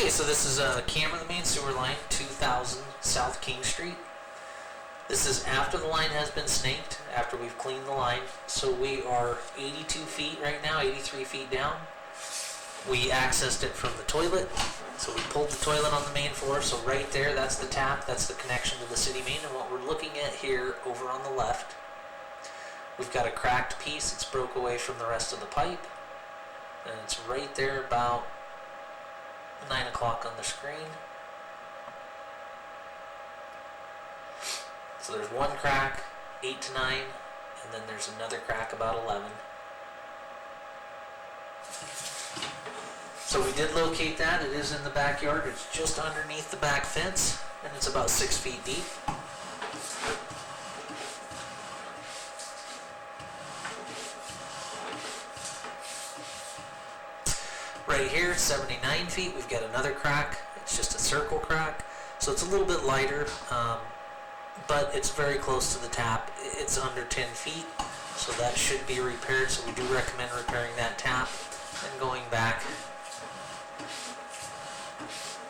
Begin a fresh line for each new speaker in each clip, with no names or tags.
Okay, so this is Camera the Main Sewer Line, 2000 South King Street. This is after the line has been snaked, after we've cleaned the line. So we are 82 feet right now, 83 feet down. We accessed it from the toilet. So we pulled the toilet on the main floor. So right there, that's the tap, that's the connection to the city main. And what we're looking at here over on the left, we've got a cracked piece. It's broke away from the rest of the pipe. And it's right there about 9 o'clock on the screen. So there's one crack, 8 to 9, and then there's another crack about 11. So we did locate that. It is in the backyard. It's just underneath the back fence, and it's about 6 feet deep. Right here, 79 feet, we've got another crack. It's just a circle crack, so it's a little bit lighter, but it's very close to the tap. It's under 10 feet, so that should be repaired. So we do recommend repairing that tap and going back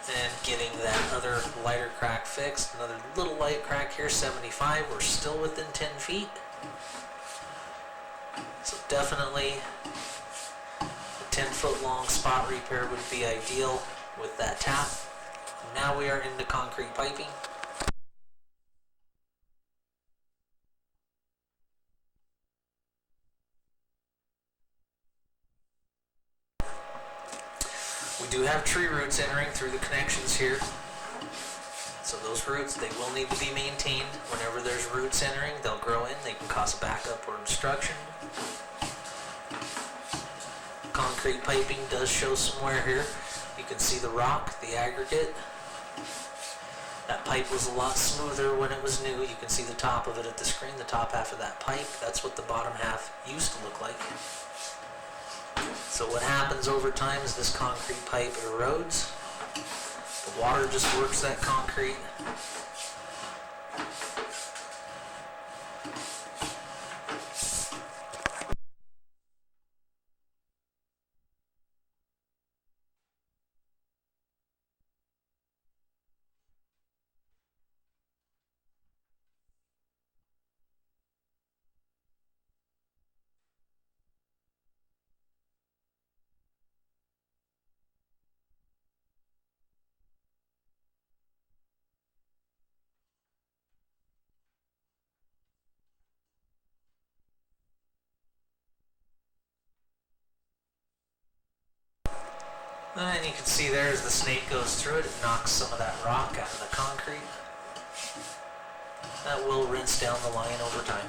and getting that other lighter crack fixed. Another little light crack here, 75. We're still within 10 feet. So definitely a 10-foot long spot repair would be ideal with that tap. Now we are into concrete piping. We do have tree roots entering through the connections here. So those roots, they will need to be maintained. Whenever there's roots entering, they'll grow in. They can cause a backup or obstruction. Concrete piping does show some wear here. You can see the rock, the aggregate. That pipe was a lot smoother when it was new. You can see the top of it at the screen, the top half of that pipe. That's what the bottom half used to look like. So what happens over time is this concrete pipe erodes. The water just works that concrete. And you can see there as the snake goes through it, it knocks some of that rock out of the concrete. That will rinse down the line over time.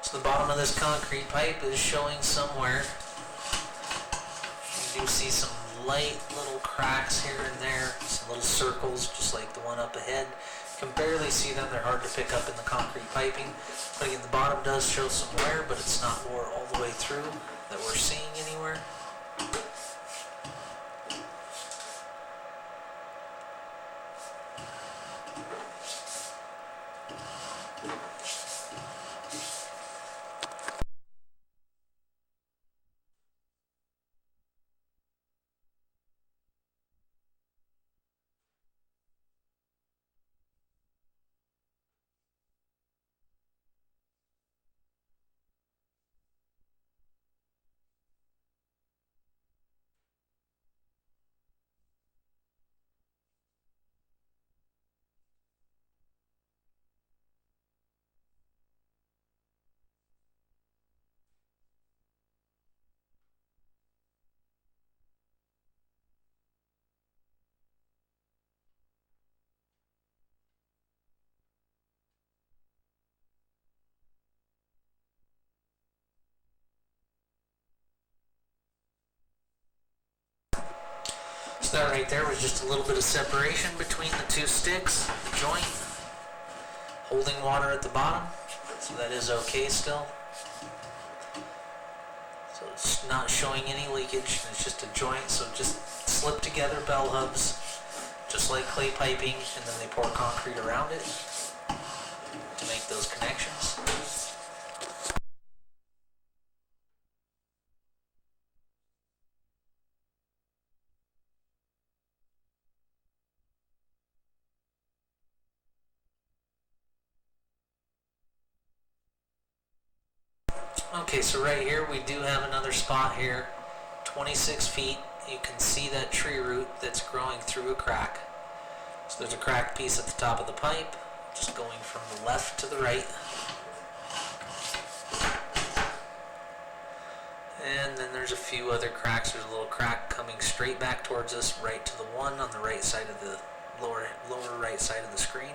So the bottom of this concrete pipe is showing somewhere. You do see some light little cracks here and there, some little circles just like the one up ahead. You can barely see them, they're hard to pick up in the concrete piping. But again, the bottom does show some wear, but it's not wore all the way through that we're seeing anywhere. So that right there was just a little bit of separation between the two sticks, the joint, holding water at the bottom, so that is okay still. So it's not showing any leakage, it's just a joint, so just slip together bell hubs, just like clay piping, and then they pour concrete around it to make those connections. Okay, so right here we do have another spot here, 26 feet. You can see that tree root that's growing through a crack. So there's a cracked piece at the top of the pipe, just going from the left to the right. And then there's a few other cracks. There's a little crack coming straight back towards us, right to the one on the right side of the lower right side of the screen.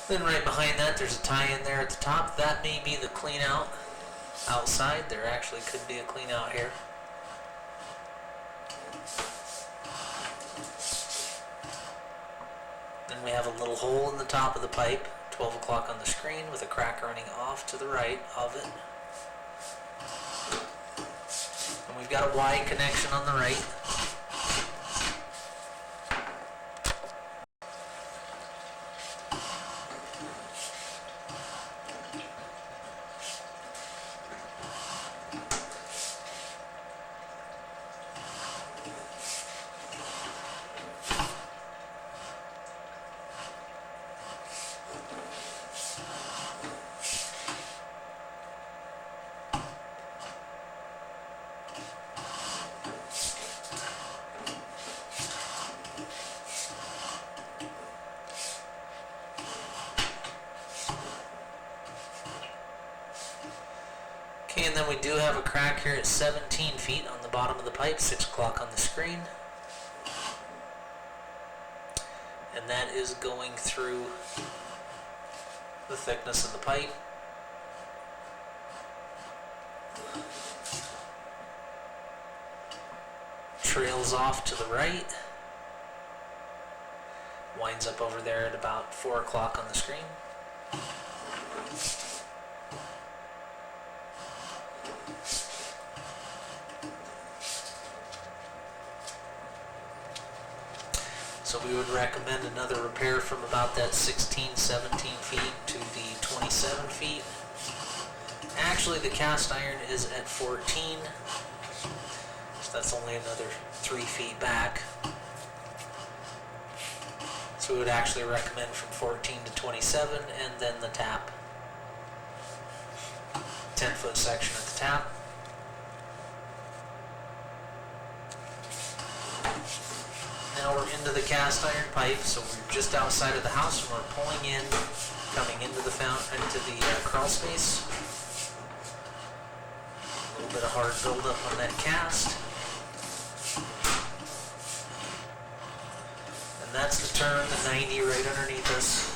Then right behind that, there's a tie-in there at the top. That may be the clean out outside. There actually could be a clean out here. Then we have a little hole in the top of the pipe, 12 o'clock on the screen, with a crack running off to the right of it. And we've got a Y connection on the right. Okay, and then we do have a crack here at 17 feet on the bottom of the pipe, 6 o'clock on the screen. And that is going through the thickness of the pipe. Trails off to the right. Winds up over there at about 4 o'clock on the screen. So we would recommend another repair from about that 16, 17 feet to the 27 feet. Actually, the cast iron is at 14, so that's only another 3 feet back. So we would actually recommend from 14 to 27, and then the tap. 10-foot section at the tap. Now we're into the cast iron pipe, so we're just outside of the house and we're pulling in, coming into the into the crawl space. A little bit of hard buildup on that cast. And that's the turn, the 90 right underneath us.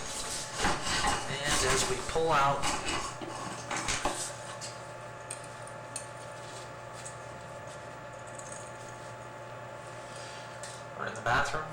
And as we pull out, we're in the bathroom.